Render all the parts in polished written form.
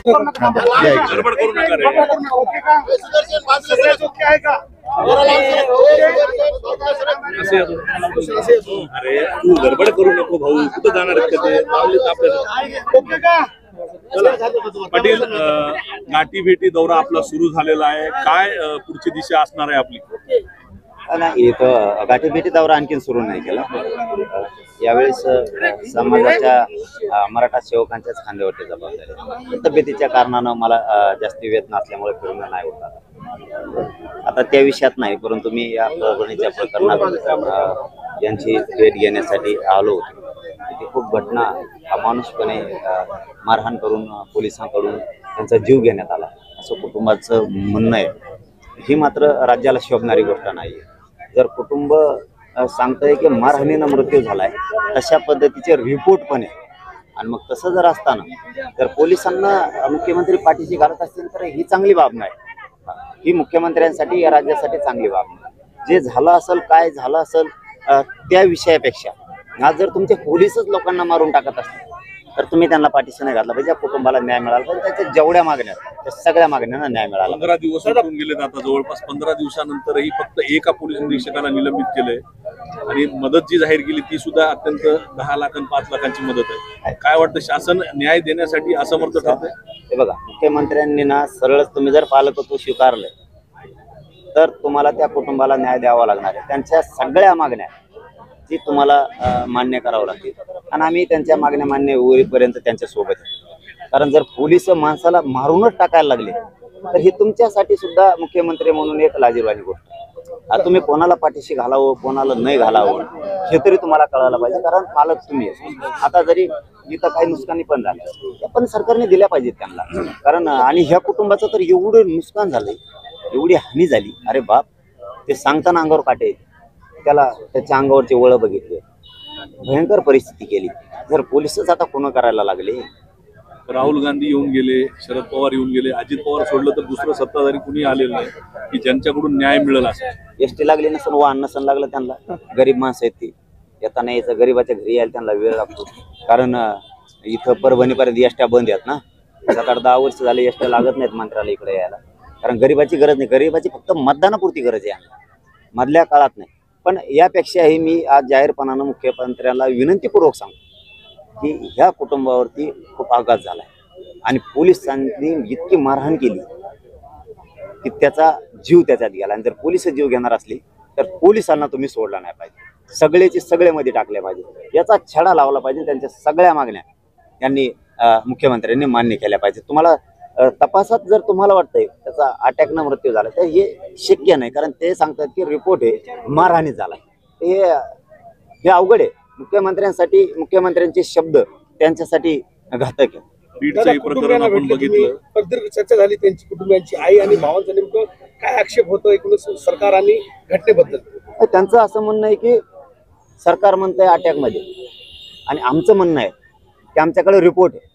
गडबड करू नका रे. अरे तू गडबड करू नको भाऊ, कुठं जाणार आहेत का ते? लावलेत आपल्याला. पाटील, गाठी भेटी दौरा आपला सुरू झालेला आहे. काय पुढची दिशा असणार आहे आपली? नाही, इथं गाठीभेटी दौरा आणखीन सुरू नाही केला. यावेळेस समाजाच्या मराठा सेवकांच्याच खांद्यावरती जबाबदारी आहे. तब्येतीच्या कारणानं मला जास्ती वेद नसल्यामुळे फिरणं नाही होत. आता त्या विषयात नाही, परंतु मी या परभणीच्या प्रकरणात यांची भेट घेण्यासाठी आलो होतो. इथे खूप घटना अमानुषपणे मारहाण करून पोलिसांकडून त्यांचा जीव घेण्यात आला असं कुटुंबाचं म्हणणं आहे. ही मात्र राज्याला शोभणारी गोष्ट नाही. जर कुटुंब सांगतंय की मारहाणीनं मृत्यू झालाय, तशा पद्धतीचे रिपोर्ट पण आहे, आणि मग तसं जर असताना जर पोलिसांना मुख्यमंत्री पाठीशी घालत असतील तर ही चांगली बाब नाही. ही मुख्यमंत्र्यांसाठी, या राज्यासाठी चांगली बाब नाही. जे झालं असेल, काय झालं असेल त्या विषयापेक्षा आज जर तुमचे पोलीसच लोकांना मारून टाकत असतील तर तुम्ही त्यांना पाठीशी नाही घातला पाहिजे. कुटुंबाला न्याय मिळाला पाहिजे. त्याच्या जेवढ्या मागण्या त्या सगळ्या मागण्यांना न्याय मिळाला. 15 दिवस उठून गेलेत. आता जवळपास 15 दिवसानंतरही फक्त एका पोलीस निरीक्षकाला निलंबित केलंय, आणि मदत जी जाहीर केली ती सुद्धा अत्यंत 10 लाख आणि 5 लाखांची मदत आहे. काय वाटतं, शासन न्याय देण्यासाठी असमर्थ ठरतंय? हे बघा, मुख्यमंत्र्यांनी ना सरळच तुम्ही जर पालकत्व स्वीकारलं तर तुम्हाला त्या कुटुंबाला न्याय द्यावा लागणार आहे. त्यांच्या सगळ्या मागण्या ती तुम्हाला मान्य करावं लागतील, आणि आम्ही त्यांच्या मागण्या मान्य होईपर्यंत त्यांच्या सोबत आहे. कारण जर पोलीस माणसाला मारूनच टाकायला लागले तर ही तुमच्यासाठी सुद्धा मुख्यमंत्री म्हणून एक लाजिरवाणी गोष्ट आहे. तुम्ही कोणाला पाठीशी घालावं, कोणाला नाही घालावं हे तरी तुम्हाला कळायला पाहिजे, कारण पालक तुम्ही आहे. आता जरी इथं काही नुकसानी पण झाली, त्या पण सरकारने दिल्या पाहिजेत त्यांना. कारण आणि ह्या कुटुंबाचं तर एवढं नुकसान झालंय, एवढी हानी झाली, अरे बाप, ते सांगताना अंगावर काटे. त्याला त्याच्या अंगावरचे वळ बघितले, भयंकर परिस्थिती केली. जर पोलीसच आता खून करायला लागले. राहुल गांधी येऊन गेले, शरद पवार येऊन गेले, अजित पवार सोडलं तर दुसरं सत्ताधारी कुणी आलेलं नाही की ज्यांच्याकडून न्याय मिळेल असं. एसटी लागली नसेल, वाहन नसन लागलं त्यांना. गरीब माणसं आहेत ती, येताना यायचं, गरीबाच्या घरी यायला त्यांना वेळ लागतो. कारण इथं परभणीपर्यंत एसट्या बंद आहेत ना. 7-10 वर्ष झाले एसट्या लागत नाहीत मंत्र्याला इकडे यायला. कारण गरीबाची गरज नाही, गरीबाची फक्त मतदानापुरती गरज आहे मधल्या काळात नाही. पण यापेक्षाही मी आज जाहीरपणानं मुख्यमंत्र्यांना विनंतीपूर्वक सांगतो की ह्या कुटुंबावरती खूप आघात झालाय, आणि पोलिसांनी इतकी मारहाण केली की त्याचा जीव त्याच्यात गेला. आणि जर पोलिस जीव घेणार असली तर पोलिसांना तुम्ही सोडला नाही पाहिजे, सगळेचे सगळे मध्ये टाकले पाहिजे, याचा छडा लावला पाहिजे. त्यांच्या सगळ्या मागण्या यांनी मुख्यमंत्र्यांनी मान्य केल्या पाहिजे. तुम्हाला तपासात जर तुम्हाला वाटतंय त्याचा अटॅकनं मृत्यू झाला तर हे शक्य नाही, कारण ते सांगतात की रिपोर्ट आहे मारहाणी झाला. हे अवघड आहे मुख्यमंत्र्यांसाठी. मुख्यमंत्र्यांचे शब्द त्यांच्यासाठी घातक आहे. बीडचं प्रकरण आपण बघितलं, प्रदीर्घ चर्चा झाली त्यांची, कुटुंबियांची, आई आणि भावांचा नेमकं काय आक्षेप होतो एकूण सरकार आणि घटनेबद्दल? त्यांचं असं म्हणणं आहे की सरकार म्हणतंय अटॅकमध्ये, आणि आमचं म्हणणं आहे की आमच्याकडे रिपोर्ट आहे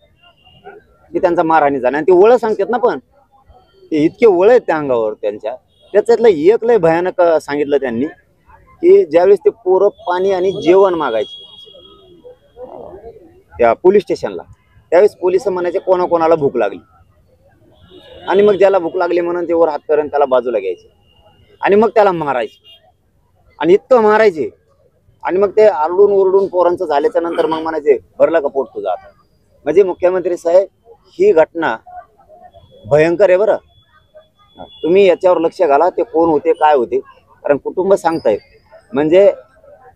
की त्यांचा मारहाणी झाला. आणि ते वळं सांगतात ना, पण ते इतके वळ आहेत त्या अंगावर त्यांच्या. त्याच्यातलं एक लय भयानक सांगितलं त्यांनी की ज्यावेळेस ते पोरं पाणी आणि जेवण मागायचे त्या पोलीस स्टेशनला, त्यावेळेस पोलिस म्हणायचे कोणाकोणाला भूक लागली, आणि मग ज्याला भूक लागली म्हणून ते वर हात करून त्याला बाजूला घ्यायचे, आणि मग त्याला मारायचे, आणि इतकं मारायचे. आणि मग ते आरडून ओरडून पोरांचं झाल्याच्या नंतर मग म्हणायचे भरलं का पोट तुझा आता. म्हणजे मुख्यमंत्री साहेब, ही घटना भयंकर आहे बरं. तुम्ही याच्यावर लक्ष घाला, ते कोण होते, काय होते. कारण कुटुंब सांगतायत, म्हणजे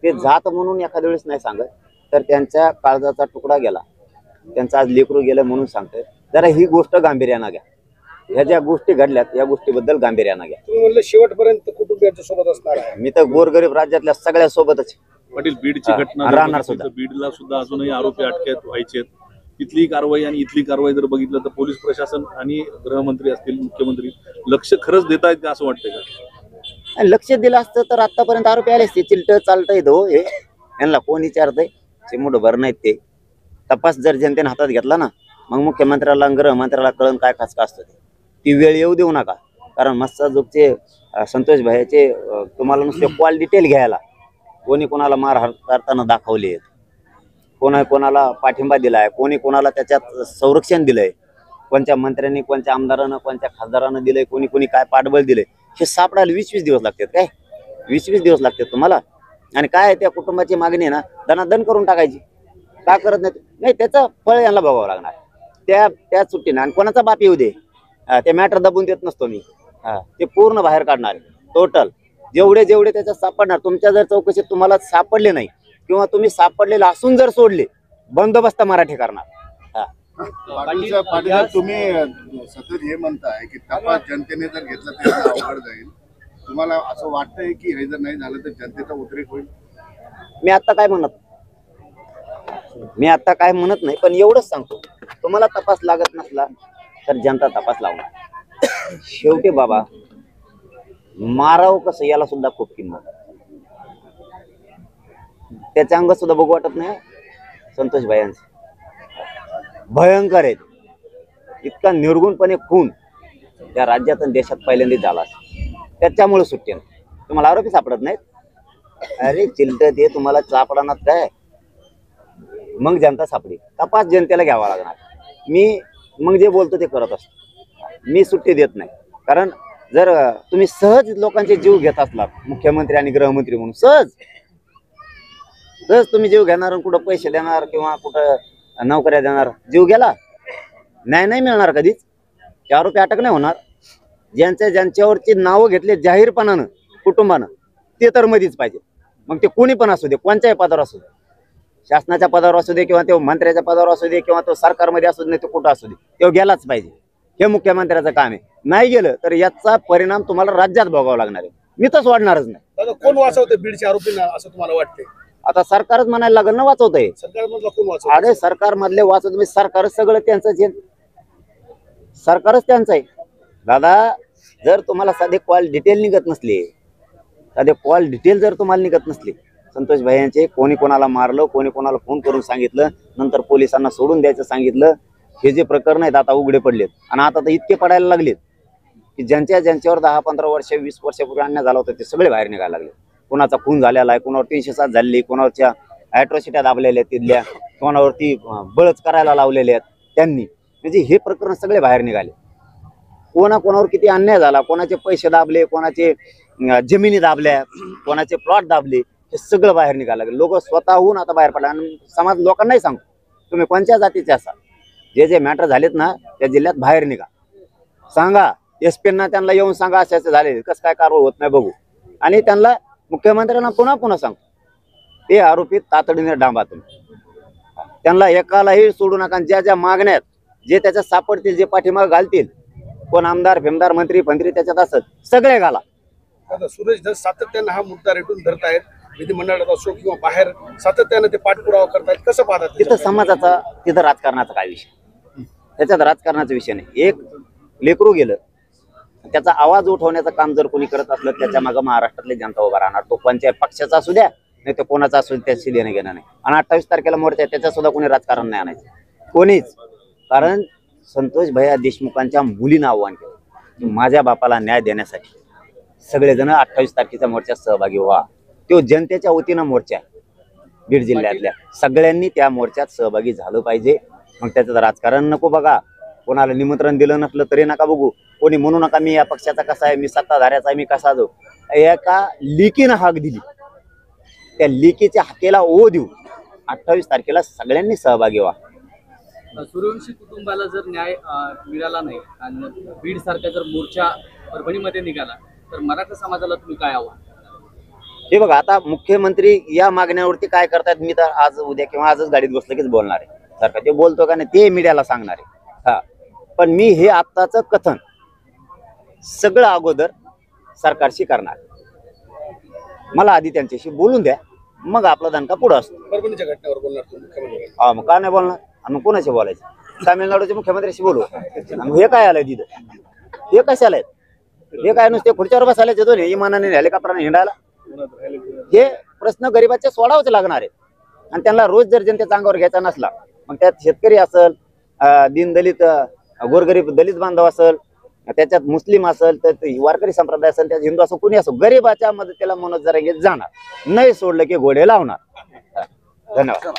ते जात म्हणून एखाद्या वेळेस नाही सांगत, तर त्यांच्या काळजाचा तुकडा गेला, त्यांचं आज लेकरू गेलं म्हणून सांगतायत. जरा ही गोष्ट गांभीर्यानं घ्या. ह्या ज्या गोष्टी घडल्यात या गोष्टीबद्दल गांभीर्यानं घ्या. तुम्ही म्हणलं शेवटपर्यंत कुटुंबियांच्या सोबत असणार आहे. मी तर गोरगरीब राज्यातल्या सगळ्या सोबतच. पाटील, बीडची घटना राहणार सुद्धा. बीडला सुद्धा अजूनही आरोपी अटकेत व्हायचे. तिथली कारवाई आणि इथली कारवाई जर बघितलं तर पोलीस प्रशासन आणि गृहमंत्री असतील, मुख्यमंत्री लक्ष खरंच देत आहेत का असं वाटतंय का? लक्ष दिलं असतं तर आतापर्यंत आरोपी आले असते. चिलट चालतंय हो हे, यांना कोण विचारतंय? चिमुड भर नाहीत ते. तपास जर जनतेने हातात घेतला ना, मग मुख्यमंत्र्याला गृहमंत्र्याला कळण काय खास असतं ते. ती वेळ येऊ देऊ नका. कारण मस्साजोगचे संतोष भाईचे तुम्हाला नुसते कॉल डिटेल घ्यायला, कोणी कोणाला मारहाण करताना दाखवले, कोणाला पाठिंबा दिलाय, कोणी कोणाला त्याच्यात संरक्षण दिलंय, कोणत्या मंत्र्यांनी, कोणत्या आमदारानं, कोणत्या खासदारानं दिलंय, कोणी कोणी काय पाठबळ दिलंय, हे सापडायला 20-20 दिवस लागतात. काय 20-20 दिवस लागतात तुम्हाला? आणि काय त्या कुटुंबाची मागणी आहे ना, दनादन करून टाकायची. का करत नाही? त्याचं फळ यांना भोगावं लागणार त्या सुट्टीनं. आणि कोणाचा बाप येऊ दे, ते मॅटर दबून देत नसतो मी. ते पूर्ण बाहेर काढणार टोटल, जेवढे त्याच्यात सापडणार. तुमच्या जर चौकशीत तुम्हाला सापडले नाही किंवा तुम्ही सापडलेले असून जर सोडले, बंदोबस्त मराठी करणार. पाटील, तुम्ही सतत हे म्हणताय की तपास जनतेने जर घेतला तर अवघड जाईल. तुम्हाला असं वाटतंय की हे जर नाही झालं तर जनतेचा उद्रेक होईल? मी आता काय म्हणत नाही, पण एवढंच सांगतो, तुम्हाला तपास लागत नसला तर जनता तपास लावणार. शेवटी बाबा, मारावं कसं याला सुद्धा खूप किंमत. त्याच्या अंग सुद्धा बघू वाटत नाही. संतोष भाईंचं भयंकर आहेत. इतका निर्गुणपणे खून या राज्यात आणि देशात पहिल्यांदा झाला. त्याच्यामुळे सुट्टी नाही. तुम्हाला आरोपी सापडत नाहीत? अरे चिलट, ते तुम्हाला सापडणार काय? मग जनता सापडी. तपास जनतेला घ्यावा लागणार. मी मग जे बोलतो ते करत असतो. मी सुट्टी देत नाही. कारण जर तुम्ही सहज लोकांचे जीव घेत असलात, मुख्यमंत्री आणि गृहमंत्री म्हणून सहज तुम्ही जीव घेणार आणि कुठं पैसे देणार किंवा कुठं नोकऱ्या देणार, जीव गेला, न्याय नाही मिळणार कधीच. त्या आरोपी अटक नाही होणार. ज्यांच्यावरची नावं घेतले जाहीरपणानं कुटुंबानं, ते तर मध्येच पाहिजे. मग ते कोणी पण असू दे, कोणत्याही पदावर असू दे, शासनाच्या पदावर असू दे किंवा तो मंत्र्याच्या पदावर असू दे किंवा तो सरकारमध्ये असू दे, नाही तो कुठं असू दे, तो गेलाच पाहिजे. हे मुख्यमंत्र्याचं काम आहे. नाही गेलं तर याचा परिणाम तुम्हाला राज्यात भोगावा लागणार आहे. मी तर सोडणारच नाही. कोण वाचवते बीडच्या आरोपींना असं तुम्हाला वाटते? आता सरकारच म्हणायला लागेल ना वाचवतंय. सरकारमधला कोण वाचवत? अरे सरकार मधले वाचवत मी, सरकारच सगळं त्यांचंच आहे. सरकारच त्यांचं आहे दादा. जर तुम्हाला साधे कॉल डिटेल निघत नसले, जर तुम्हाला निघत नसले, संतोष भाई यांचे कोणी कोणाला मारलं, कोणी कोणाला फोन करून सांगितलं, नंतर पोलिसांना सोडून द्यायचं सांगितलं, हे जे प्रकरण आहेत आता उघडे पडलेत. आणि आता तर इतके पडायला लागलेत की ज्यांच्यावर 10-15 वर्ष 20 वर्षापूर्वी अन्याय झाला होता ते सगळे बाहेर निघायला लागले. कोणाचा खून झालेला आहे, कोणावर 307 झालेली, कोणावरच्या ॲट्रॉसिट्या दाबलेल्या आहेत तिथल्या, कोणावरती बळच करायला लावलेले आहेत त्यांनी. म्हणजे हे प्रकरण सगळे बाहेर निघाले. कोणावर किती अन्याय झाला, कोणाचे पैसे दाबले, कोणाचे जमिनी दाबल्या, कोणाचे प्लॉट दाबले, हे सगळं बाहेर निघायला लागले. लोक स्वतःहून आता बाहेर पडला. आणि समाज लोकांनाही सांगतो, तुम्ही कोणत्या जातीचे असाल, जे मॅटर झालेत ना त्या जिल्ह्यात बाहेर निघा, सांगा. एसपींना त्यांना येऊन सांगा असे झाले, कसं काय कारवाई होत नाही बघू. आणि त्यांना मुख्यमंत्र्यांना पुन्हा सांगतो, ते आरोपी तातडीने डांबा. तुम्ही त्यांना एकालाही सोडू नका. ज्या मागण्यात जे त्याच्यात सापडतील, जे पाठीमाग घालतील, कोण आमदार फेमदार मंत्री त्याच्यात असत, सगळे घाला. आता सुरेश धस सातत्यानं हा मुद्दा रेटून धरतायत. विधिमंडळात असो किंवा बाहेर सातत्यानं ते पाठपुरावा करतायत. कसं पाहतात? तिथं समाजाचा, तिथं राजकारणाचा काय विषय? त्याच्यात राजकारणाचा विषय नाही. एक लेकरू गेलं, त्याचा आवाज उठवण्याचं काम जर कोणी करत असलं, त्याच्या मागे महाराष्ट्रातली जनता उभा राहणार. तो कोणत्या पक्षाचा असू द्या, नाही तर कोणाचा असू द्या, त्याशी देणं घेणं नाही. आणि 28 तारखेला मोर्चा आहे, त्याच्यात सुद्धा कोणी राजकारण नाही आणायचं, कोणीच. कारण संतोष भैया देशमुखांच्या मुलीनं आव्हान केलं, माझ्या बापाला न्याय देण्यासाठी सगळेजण 28 तारखेच्या मोर्चात सहभागी व्हा. तो जनतेच्या वतीनं मोर्चा आहे. बीड जिल्ह्यातल्या सगळ्यांनी त्या मोर्चात सहभागी झालं पाहिजे. मग त्याचं राजकारण नको बघा. कोणाला निमंत्रण दिलं नसलं तरी नका बघू. कोणी म्हणू नका मी या पक्षाचा कसा आहे, मी सत्ताधाऱ्याचा आहे, मी कसा जाऊ. एका लिकीनं हाक दिली, त्या लिकीच्या हाकेला ओ देऊ. 28 तारखेला सगळ्यांनी सहभागी व्हा. सूर्यवंशी कुटुंबाला जर न्याय मिळाला नाही आणि बीड सारखा जर मोर्चा परभणीमध्ये निघाला तर मराठा समाजाला तुम्ही काय आव्हान? हे बघा, आता मुख्यमंत्री या मागण्यावरती काय करतायत, मी तर आज उद्या किंवा आजच गाडीत बसलं कीच बोलणार आहे. सरकार ते बोलतो का नाही ते मीडियाला सांगणार आहे. हा, पण मी हे आत्ताचं कथन सगळं अगोदर सरकारशी करणार. मला आधी त्यांच्याशी बोलून द्या, मग आपला दणका पुढं असतो. परभणीच्या घटनेवर बोलणार मुख्यमंत्री? हा, मग का नाही बोलणार? आणि कोणाशी बोलायचं? तामिळनाडूच्या मुख्यमंत्र्याशी बोलू. हे काय आलंय तिथं? हे कशाला आहेत? हे काय नुसते खुर्च्यावर बसायला दोन्ही इमानाने हेलिकॉप्टरने हिंडायला? हे प्रश्न गरीबाचे सोडावच लागणार आहे. आणि त्यांना रोज जर जनतेचा अंगावर घ्यायचा नसला, मग त्यात शेतकरी असेल, दीनदलित गोरगरीब दलित बांधव असेल, त्याच्यात मुस्लिम असेल, तर वारकरी संप्रदाय असेल, त्यात हिंदू असो, कोणी असो, गरीबाच्या मदतीला मनोज जरांगे जाणार. नाही सोडलं की घोडे लावणार. धन्यवाद.